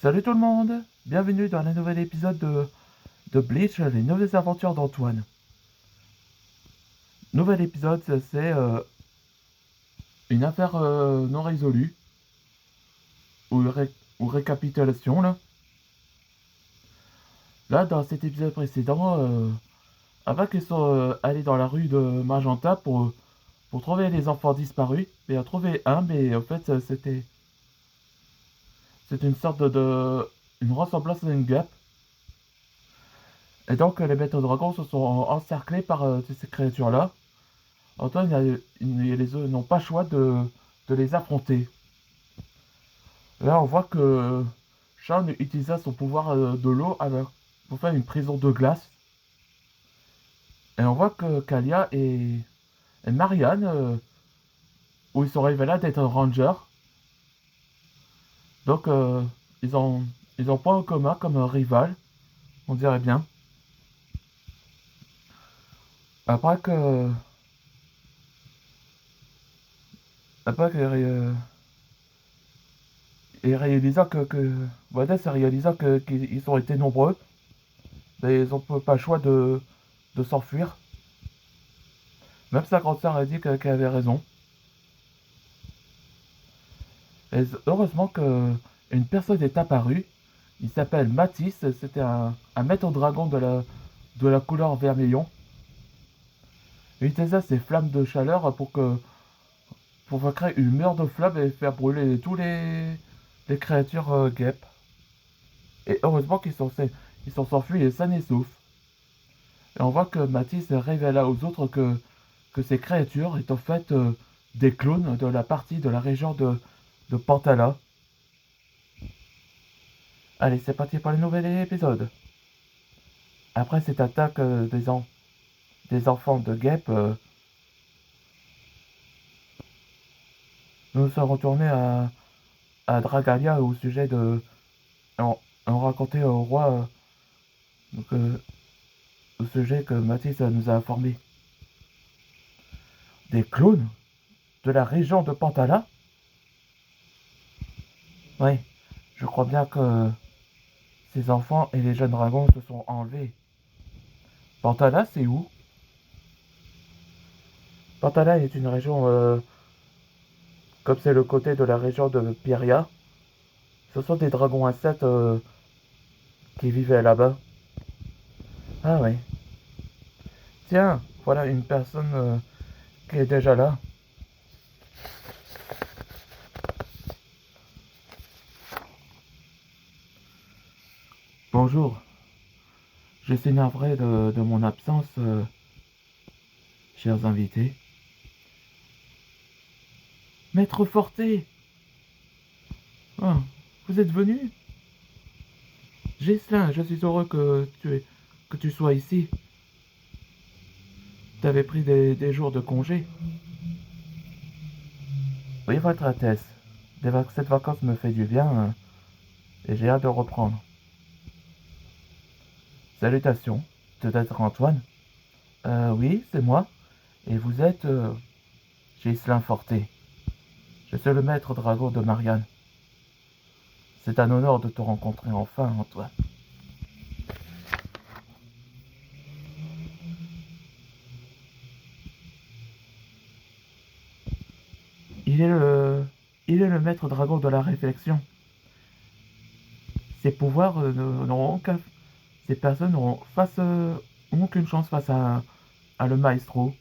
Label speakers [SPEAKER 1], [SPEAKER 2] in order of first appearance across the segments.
[SPEAKER 1] Salut tout le monde, bienvenue dans le nouvel épisode de Bleach, les nouvelles aventures d'Antoine. Nouvel épisode, c'est une affaire non résolue, ou récapitulation là. Là, dans cet épisode précédent, avant qu'ils soient allés dans la rue de Magenta pour trouver les enfants disparus, et a trouvé un, mais en fait c'était une sorte une ressemblance à une guêpe. Et donc les maîtres dragons se sont encerclés par ces créatures-là. Antoine et les autres n'ont pas le choix de les affronter. Là, on voit que Sean utilisa son pouvoir de l'eau pour faire une prison de glace. Et on voit que Kalia et Marianne, où ils sont révélés d'être rangers, donc ils ont, ils ont point en commun comme rival, on dirait bien. Après que, après que et réalisant que Wades réalisant qu'ils ont été nombreux, mais ils n'ont pas le choix de s'enfuir. Même sa grande sœur a dit qu'elle avait raison. Et heureusement qu'une personne est apparue. Il s'appelle Matisse. C'était un maître dragon de la couleur vermillon. Il utilisait ses flammes de chaleur pour faire créer une mer de flammes et faire brûler les créatures guêpes. Et heureusement ils sont s'enfuis et sains et saufs. Et on voit que Matisse révéla aux autres que ces créatures est en fait des clones de la partie de la région de Pantala. Allez, c'est parti pour le nouvel épisode. Après cette attaque des enfants de guêpes, nous nous sommes retournés à Dragalia au sujet de... On racontait au roi donc, au sujet que Mathis nous a informé. Des clones de la région de Pantala. Oui, je crois bien que ces enfants et les jeunes dragons se sont enlevés. Pantala, c'est où? Pantala est une région, comme c'est le côté de la région de Pyria. Ce sont des dragons insectes qui vivaient là-bas. Ah oui. Tiens, voilà une personne qui est déjà là. Bonjour. Je suis navré de mon absence, chers invités. Maître Forté. Ah, vous êtes venu? Ghislain, je suis heureux que tu sois ici. T'avais pris des jours de congé. Oui, votre Altesse. Cette vacance me fait du bien et j'ai hâte de reprendre. Salutations. Peut-être Antoine? Oui, c'est moi. Et vous êtes Ghislain Forté. Je suis le maître dragon de Marianne. C'est un honneur de te rencontrer enfin, Antoine. Il est le, il est le maître dragon de la réflexion. Ses pouvoirs n'auront aucun, ces personnes n'ont aucune chance face à le maestro.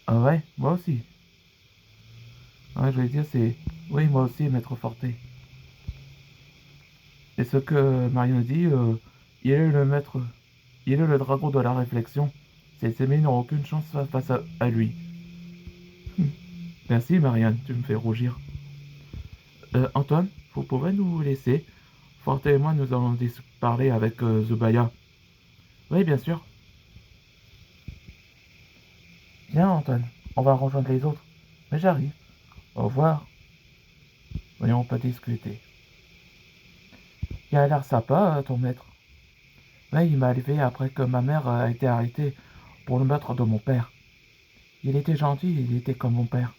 [SPEAKER 1] Ah ouais, moi aussi. Ouais, je vais dire c'est, oui, moi aussi, maître Forté. Et ce que Mario dit, il est le maître, il est le dragon de la réflexion. Ces ennemis n'ont aucune chance face à lui. Merci Marianne, tu me fais rougir. Antoine, vous pouvez nous laisser. Forte et moi, nous allons parler avec Zubaya. Oui, bien sûr. Viens, Antoine, on va rejoindre les autres. Mais j'arrive. Au revoir. Voyons, on peut discuter. Il a l'air sympa, ton maître. Oui, il m'a élevé après que ma mère a été arrêtée pour le meurtre de mon père. Il était gentil, il était comme mon père.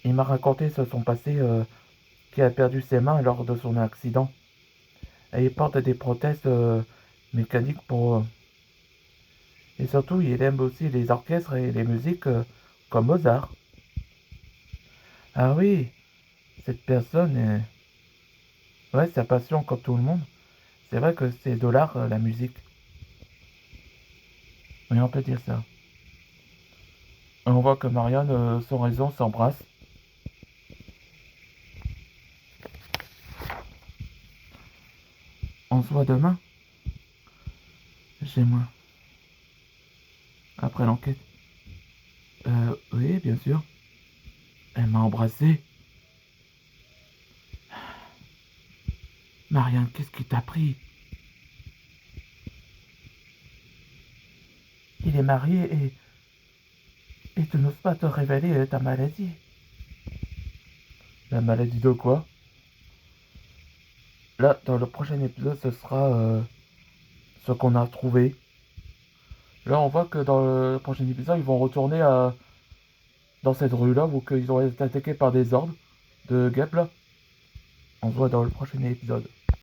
[SPEAKER 1] Il m'a raconté son passé qui a perdu ses mains lors de son accident. Et il porte des prothèses mécaniques pour... et surtout, il aime aussi les orchestres et les musiques comme Mozart. Ah oui, cette personne est... Ouais, sa passion comme tout le monde. C'est vrai que c'est de l'art, la musique. Oui, on peut dire ça. Et on voit que Marianne, sans raison, s'embrasse. On se voit demain, chez moi, après l'enquête. Oui, bien sûr. Elle m'a embrassé. Marianne, qu'est-ce qui t'a pris? Il est marié et tu n'oses pas te révéler ta maladie. La maladie de quoi? Là, dans le prochain épisode, ce sera ce qu'on a trouvé. Là, on voit que dans le prochain épisode, ils vont retourner dans cette rue-là, où qu'ils ont été attaqués par des ordres de guêpes, là. On se voit dans le prochain épisode.